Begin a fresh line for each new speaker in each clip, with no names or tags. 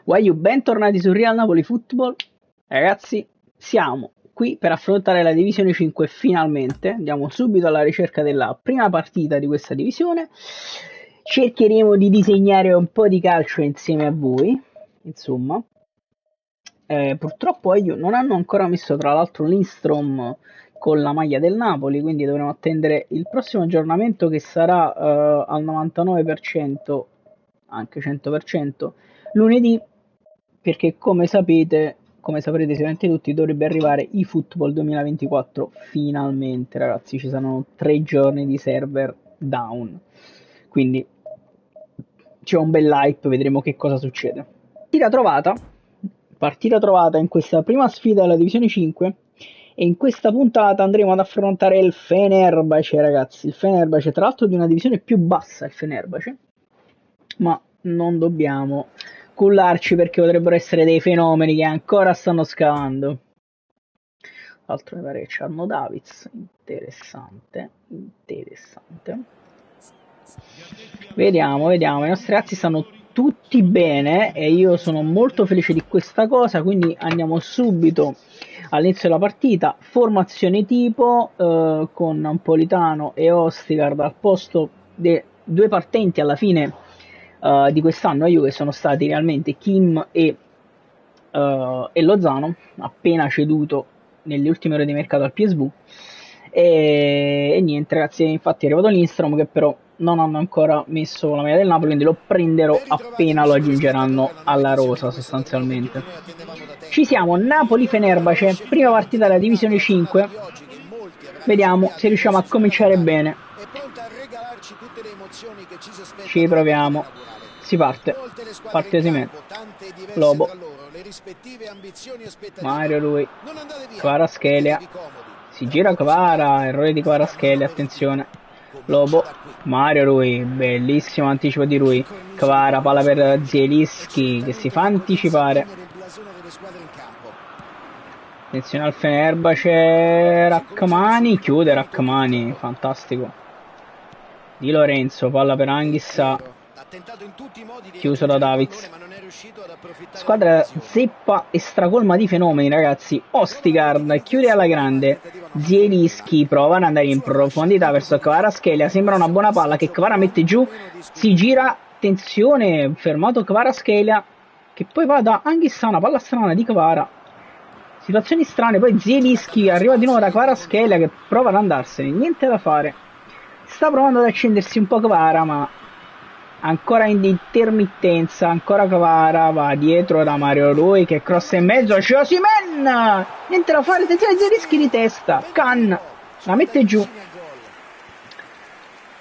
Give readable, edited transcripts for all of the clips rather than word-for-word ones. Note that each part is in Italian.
Guagliù, bentornati su Real Napoli Football. Ragazzi, siamo qui per affrontare la Divisione 5 finalmente. Andiamo subito alla ricerca della prima partita di questa divisione. Cercheremo di disegnare un po' di calcio insieme a voi. Insomma, purtroppo Guagliù non hanno ancora messo tra l'altro Lindstrom con la maglia del Napoli, quindi dovremo attendere il prossimo aggiornamento che sarà al 99%, anche 100%, lunedì, perché come saprete sicuramente tutti, dovrebbe arrivare eFootball 2024 finalmente. Ragazzi, ci saranno 3 giorni di server down, quindi c'è un bel hype, vedremo che cosa succede. Partita trovata in questa prima sfida della Divisione 5, e in questa puntata andremo ad affrontare il Fenerbahce, ragazzi. Il Fenerbahce, tra l'altro di una divisione più bassa, il Fenerbahce, ma non dobbiamo cullarci perché potrebbero essere dei fenomeni che ancora stanno scavando. Tra l'altro mi pare che c'hanno Davids, interessante. Vediamo, i nostri ragazzi stanno tutti bene e io sono molto felice di questa cosa, quindi andiamo subito all'inizio della partita. Formazione tipo con Napolitano e Ostigard al posto dei due partenti alla fine di quest'anno a Juve, sono stati realmente Kim e Lozano, appena ceduto nelle ultime ore di mercato al PSV. E niente ragazzi, infatti è arrivato Lindstrom, che però non hanno ancora messo la maglia del Napoli, quindi lo prenderò appena lo aggiungeranno alla rosa sostanzialmente. Ci siamo, Napoli-Fenerbahce, prima partita della Divisione 5, vediamo se riusciamo a cominciare bene. Ci proviamo, si parte Osimhen, Lobo, Mario lui, Kvaratskhelia, si gira Kvara, errore di Kvaratskhelia, attenzione, Lobo, Mario lui, bellissimo anticipo di lui, Kvara, palla per Zielinski che si fa anticipare, attenzione al Fenerbahce, Rachmani, chiude Rachmani, fantastico, Di Lorenzo, palla per Anghissa, chiuso da Davids. Squadra zeppa e stracolma di fenomeni, ragazzi. Ostigard chiude alla grande, Zielinski prova ad andare in profondità verso Kvaratskhelia, sembra una buona palla che Kvara mette giù, si gira, attenzione, fermato Kvaratskhelia che poi va da Anghissa, una palla strana di Kvara, situazioni strane, poi Zielinski arriva di nuovo da Kvaratskhelia che prova ad andarsene, niente da fare, sta provando ad accendersi un po' Kvara, ma ancora in intermittenza, ancora Kvara, va dietro da Mario Rui che crossa in mezzo, c'è Osimhen, niente da fare, attenzione Zielinski di testa, Can la mette giù,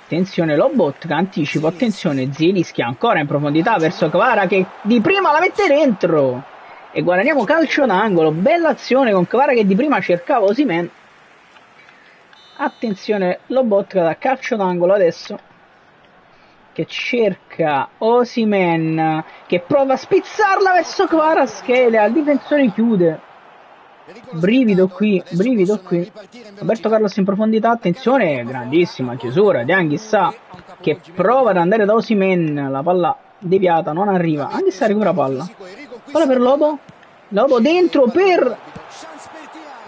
attenzione Lobotka, anticipo, attenzione Zielinski ancora in profondità verso Kvara che di prima la mette dentro e guadagniamo calcio d'angolo, bella azione con Kvara che di prima cercava Osimhen. Attenzione Lobotka da calcio d'angolo adesso che cerca Osimhen che prova a spizzarla verso Kvaratskhelia, il difensore chiude, brivido qui, Roberto Carlos in profondità, attenzione, grandissima chiusura di Anghissa che prova ad andare da Osimhen, la palla deviata, non arriva, Anghissa recupera palla per Lobo dentro per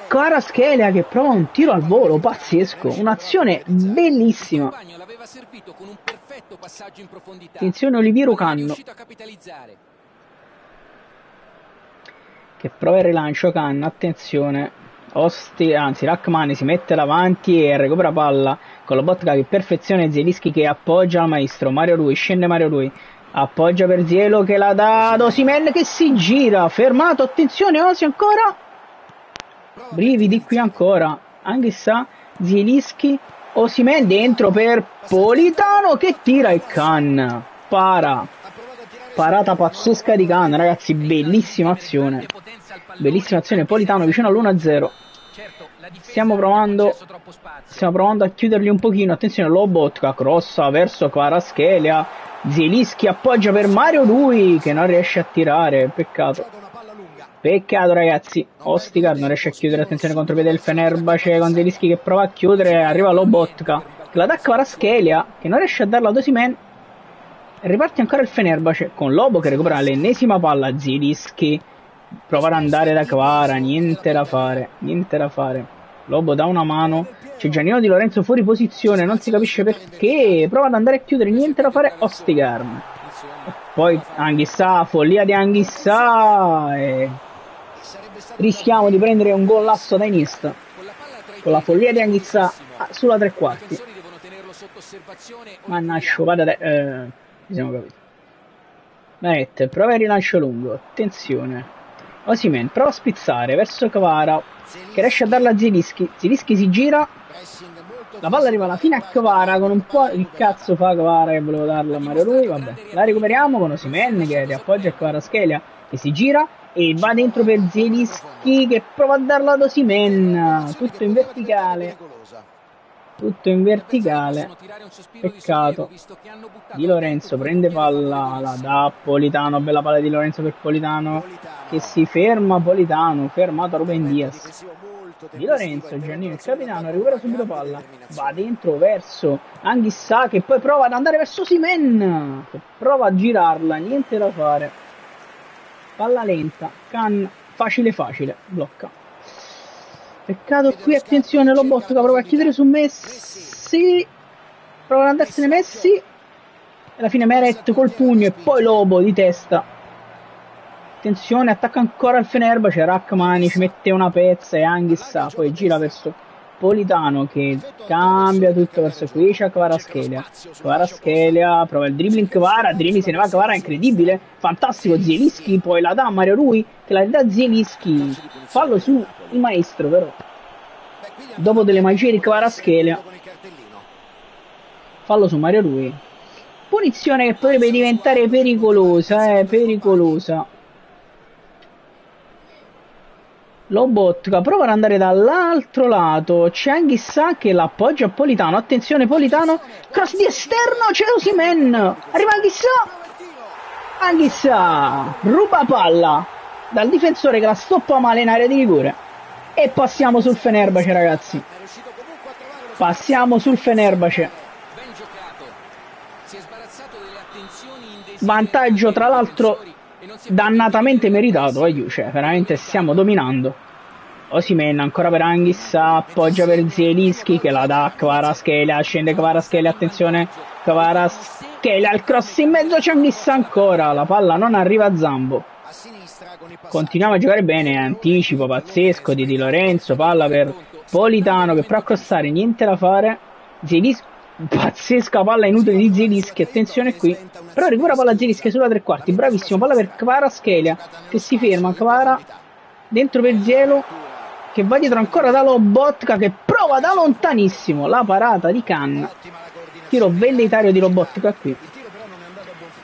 Kvaratskhelia che prova un tiro al volo pazzesco, un'azione bellissima. Attenzione Oliviero Canno che prova il rilancio, Canno, attenzione Rachmani si mette davanti e recupera palla con la botta che perfezione Zielinski che appoggia al maestro, Mario Rui, scende Mario Rui, appoggia per Zielo che la dà ad Osimhen che si gira, fermato, attenzione Osi ancora, brividi qui ancora, Anghissa, Zielinski, Osimhen dentro per Politano che tira e Can parata pazzesca di Can, ragazzi, bellissima azione, Politano vicino all'1-0, stiamo provando a chiuderli un pochino, attenzione Lobotka crossa verso Kvaratskhelia, Zielinski appoggia per Mario Rui che non riesce a tirare, peccato ragazzi, Ostigard non riesce a chiudere, attenzione contropiede del Fenerbahce con Zielinski che prova a chiudere, arriva Lobotka che la dà a Kvaratskhelia che non riesce a darla ad Osimhen, Riparte ancora il Fenerbahce con Lobo che recupera l'ennesima palla. Zielinski prova ad andare da Kvara, niente da fare, niente da fare. Lobo dà una mano, c'è Giannino Di Lorenzo fuori posizione, non si capisce perché, prova ad andare a chiudere, niente da fare, Ostigard. Poi Anghissà, follia di Anghissà, e rischiamo di prendere un golasso da Iniesta con la follia di Anghissà sulla tre quarti. Mannaggia, vada ci siamo capiti. Meret, prova il rilancio lungo, attenzione. Osimhen prova a spizzare verso Kvara che riesce a darla a Zielinski. Zielinski si gira, la palla arriva alla fine a Kvara con un po'. Il cazzo fa Kvara che volevo darla a Mario Rui? Vabbè, la recuperiamo con Osimhen che riappoggia a Kvaratskhelia che si gira e va dentro per Zielinski che prova a darla ad Osimhen. Tutto in verticale. Tutto in verticale, peccato. Di Lorenzo prende palla, la dà a Politano, bella palla di Lorenzo per Politano che si ferma. Politano fermato a Ruben Dias. Di Lorenzo, Giannino il capitano, recupera subito palla, va dentro verso Anghissà che poi prova ad andare verso Osimhen che prova a girarla, niente da fare. Palla lenta, Can facile facile, blocca. Peccato qui, attenzione, Lobotka prova a chiudere su Messi, prova ad andarsene Messi, e alla fine Meret col pugno e poi Lobo di testa. Attenzione, attacca ancora il Fenerbahce, Rachmani ci mette una pezza e Anghissà, poi gira verso Politano che cambia tutto verso qui, c'è Kvaratskhelia. Kvaratskhelia prova il dribbling, Kvara, dribbling, se ne va Kvara, incredibile, fantastico Zielinski, poi la dà a Mario Rui che la dà a Zielinski, fallo su il maestro però. Dopo delle magie di Kvaratskhelia, fallo su Mario Rui. Punizione che potrebbe diventare pericolosa, pericolosa. Lobotka prova ad andare dall'altro lato, c'è Anghissà che l'appoggia a Politano, attenzione Politano, cross di esterno, c'è Osimhen, arriva Anghissà, ruba palla dal difensore che la stoppa male in area di rigore e passiamo sul Fenerbahce ragazzi, passiamo sul Fenerbahce, vantaggio tra l'altro dannatamente meritato, cioè veramente stiamo dominando. Osimhen ancora per Anghissà, appoggia per Zielinski che la dà a Kvaratskhelia, scende Kvaratskhelia, attenzione Kvaratskhelia, il cross in mezzo, c'è Anghissà ancora, la palla non arriva a Zambo. Continuiamo a giocare bene, anticipo pazzesco di Lorenzo, palla per Politano che prova a crossare, niente da fare. Zielinski, pazzesca palla inutile di Zielinski, attenzione qui, però recupera palla Zielinski sulla tre quarti, bravissimo, palla per Kvaratskhelia che si ferma, Kvara dentro per Zielo che va dietro ancora da Lobotka che prova da lontanissimo la parata di Can, tiro velleitario di Lobotka qui.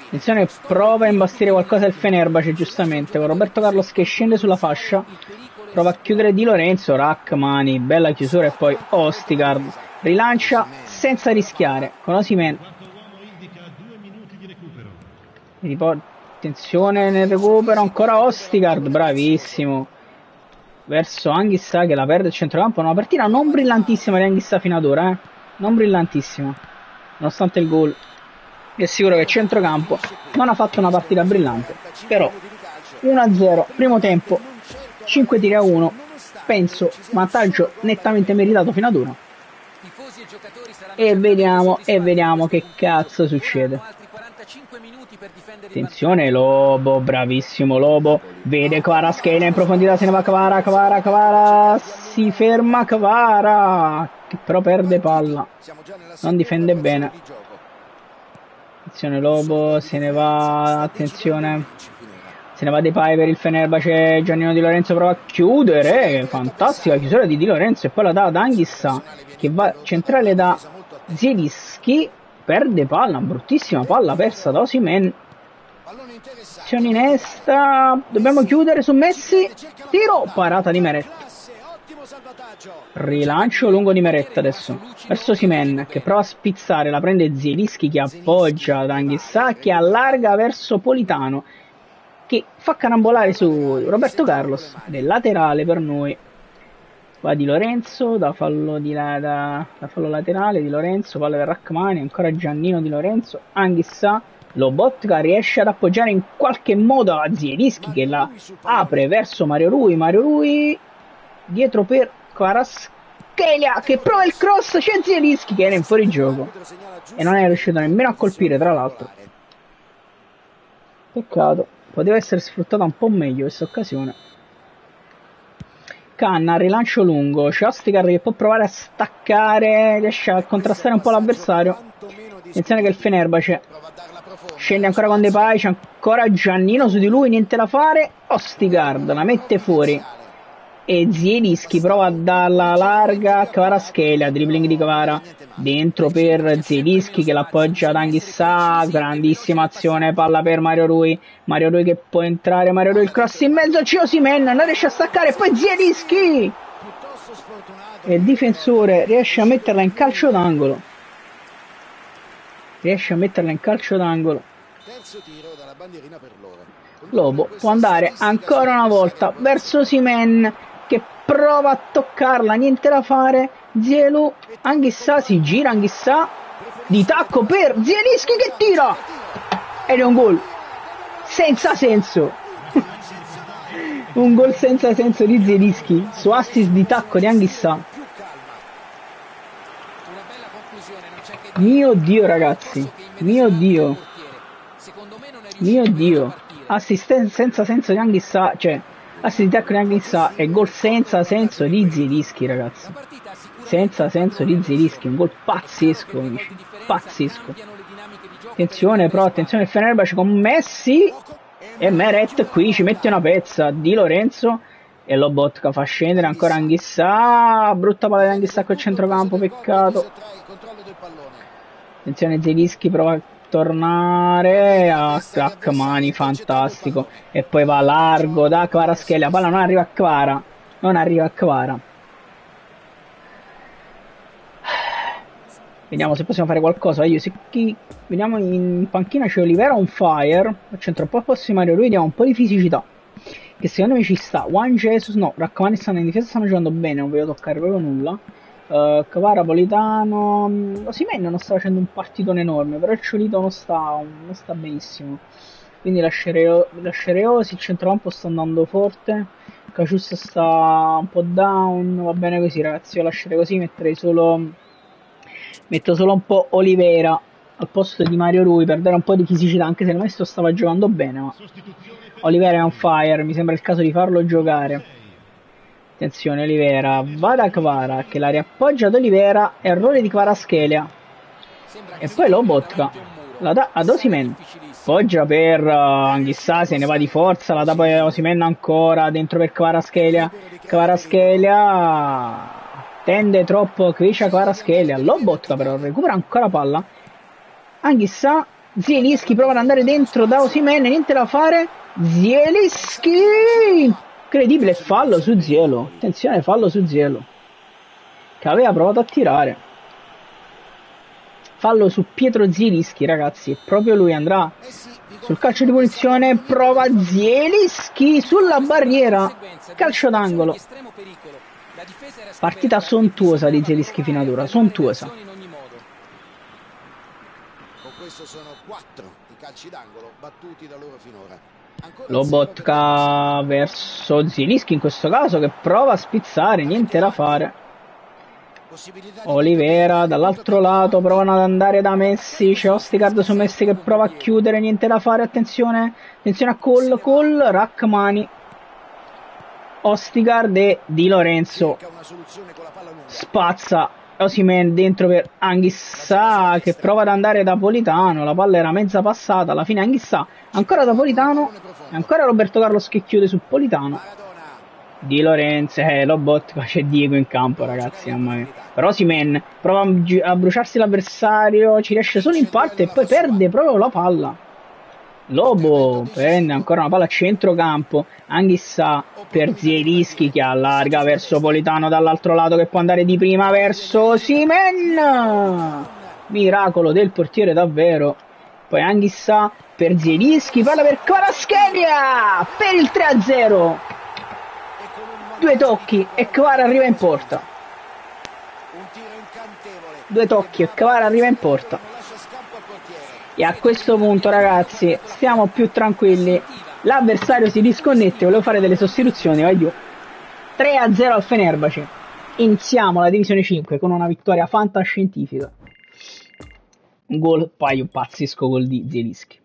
Attenzione, prova a imbastire qualcosa il Fenerbahce giustamente con Roberto Carlos che scende sulla fascia, prova a chiudere Di Lorenzo, Rachmani, bella chiusura e poi Ostigard rilancia senza rischiare con Osimhen. Attenzione nel recupero, ancora Ostigard, bravissimo, verso Anghissà che la perde il centrocampo. Una partita non brillantissima di Anghissà fino ad ora, non brillantissima, nonostante il gol. È sicuro che centrocampo non ha fatto una partita brillante, però 1-0, primo tempo, 5 tiri a 1, penso vantaggio nettamente meritato fino ad ora. E vediamo che cazzo succede. Attenzione Lobo, bravissimo Lobo, vede Kvaratskhelia in profondità, se ne va Kvara, si ferma Kvara, che però perde palla, non difende bene. Attenzione Lobo, se ne va, attenzione, se ne va Depay per il Fenerbahce, Giannino Di Lorenzo prova a chiudere, fantastica chiusura di Di Lorenzo e poi la dà ad Anghissà che va centrale da Zielinski, perde palla, bruttissima palla persa da Osimhen. Azione inesta, dobbiamo chiudere su Messi, tiro, parata di Meret, rilancio lungo di Meret adesso verso Osimhen che prova a spizzare, la prende Zielinski che appoggia ad Anghissà che allarga verso Politano che fa carambolare su Roberto Carlos, del laterale per noi. Va Di Lorenzo, da fallo laterale Di Lorenzo, palla per Rachmani, ancora Giannino Di Lorenzo, Anghissà Lobotka riesce ad appoggiare in qualche modo a Zielinski che la apre verso Mario Rui dietro per Kvaratskhelia che prova il cross, c'è Zielinski che era in fuorigioco e non è riuscito nemmeno a colpire, tra l'altro. Peccato, poteva essere sfruttata un po' meglio questa occasione. Canna, rilancio lungo, c'è Ostigar che può provare a staccare, riesce a contrastare un po' l'avversario. Attenzione che il Fenerbahce scende ancora con Depay, c'è ancora Giannino su di lui, niente da fare. Ostigard la mette fuori e Zielinski prova a darla larga a Kvaratskhelia, dribbling di Kvara dentro per Zielinski che l'appoggia ad Anghissà, grandissima azione, palla per Mario Rui che può entrare, Mario Rui il cross in mezzo, c'è Osimhen, non riesce a staccare, poi Zielinski e il difensore riesce a metterla in calcio d'angolo. Lobo può andare ancora una volta verso Osimhen che prova a toccarla, niente da fare. Zielu, Anghissà si gira, Anghissà di tacco per Zielinski che tira ed è un gol senza senso. Un gol senza senso di Zielinski su assist di tacco di Anghissà. Mio Dio ragazzi, mio Dio, assist senza senso di Anghissà, cioè assist di tacco di Anghissà e gol senza senso di Zielinski ragazzi, senza senso di Zielinski, un gol pazzesco, amici. Pazzesco. Attenzione però, attenzione il Fenerbahce con Messi e Meret qui ci mette una pezza di Lorenzo e Lobotka fa scendere ancora Anghissà, brutta palla di Anghissà col centrocampo, peccato. Attenzione Zielinski prova a tornare a Akmani, fantastico, e poi va largo da Kvaratskhelia, la palla non arriva a Kvara. Vediamo se possiamo fare qualcosa. Vediamo in panchina c'è Olivera on fire, al centro opposto Mario Rui, diamo un po' di fisicità che secondo me ci sta. Juan Jesus no, Rachmani stanno in difesa, stanno giocando bene, non voglio toccare proprio nulla. Kvara, Politano, Osimhen non sta facendo un partitone enorme, però il Ciolito non sta benissimo, quindi lascerei Osi, il centrocampo sta andando forte, Cacius sta un po' down, va bene così ragazzi, io lascerei così, metto solo un po' Olivera al posto di Mario Rui per dare un po' di fisicità, anche se il maestro stava giocando bene, ma Olivera è on fire, mi sembra il caso di farlo giocare. Attenzione Olivera, va da Kvara che la riappoggia ad Olivera, errore di Kvaratskhelia e poi Lobotka la dà ad Osimhen, poggia per Anghissà, se ne va di forza, la dà poi a Osimhen ancora dentro per Kvaratskhelia tende troppo Krisha Kvaratskhelia, Lobotka però recupera ancora palla, Anghissà, Zielinski prova ad andare dentro da Osimhen, niente da fare, Zielinski incredibile, fallo su Zielu, attenzione, fallo su Zielu che aveva provato a tirare, fallo su Pietro Zielinski ragazzi, proprio lui andrà sul calcio di punizione, prova Zielinski sulla barriera, calcio d'angolo, partita sontuosa di Zielinski fino ad ora, sontuosa. Con questo sono 4 i calci d'angolo battuti da loro finora. Lobotka verso Zielinski in questo caso che prova a spizzare, niente da fare. Olivera dall'altro lato, provano ad andare da Messi, c'è Ostigard su Messi che prova a chiudere, niente da fare, attenzione a Cole, Rachmani, Ostigard e Di Lorenzo spazza Osimhen dentro per Anghissà che prova ad andare da Politano, la palla era mezza passata, alla fine Anghissà ancora da Politano e ancora Roberto Carlos che chiude su Politano. Di Lorenzo, Lobotka, c'è Diego in campo ragazzi, mamma mia. Però Osimhen prova a bruciarsi l'avversario, ci riesce solo in parte e poi perde proprio la palla. Lobo prende ancora una palla a centrocampo, Anghissà per Zielinski che allarga verso Politano dall'altro lato che può andare di prima verso Osimhen, miracolo del portiere davvero, poi Anghissà per Zielinski, palla per Kvaratskhelia per il 3-0, 2 tocchi e Kvara arriva in porta, 2 tocchi e Kvara arriva in porta. E a questo punto, ragazzi, stiamo più tranquilli. L'avversario si disconnette, volevo fare delle sostituzioni, vai Dio. 3-0 al Fenerbahce. Iniziamo la divisione 5 con una vittoria fantascientifica. Un paio pazzesco gol di Zielinski.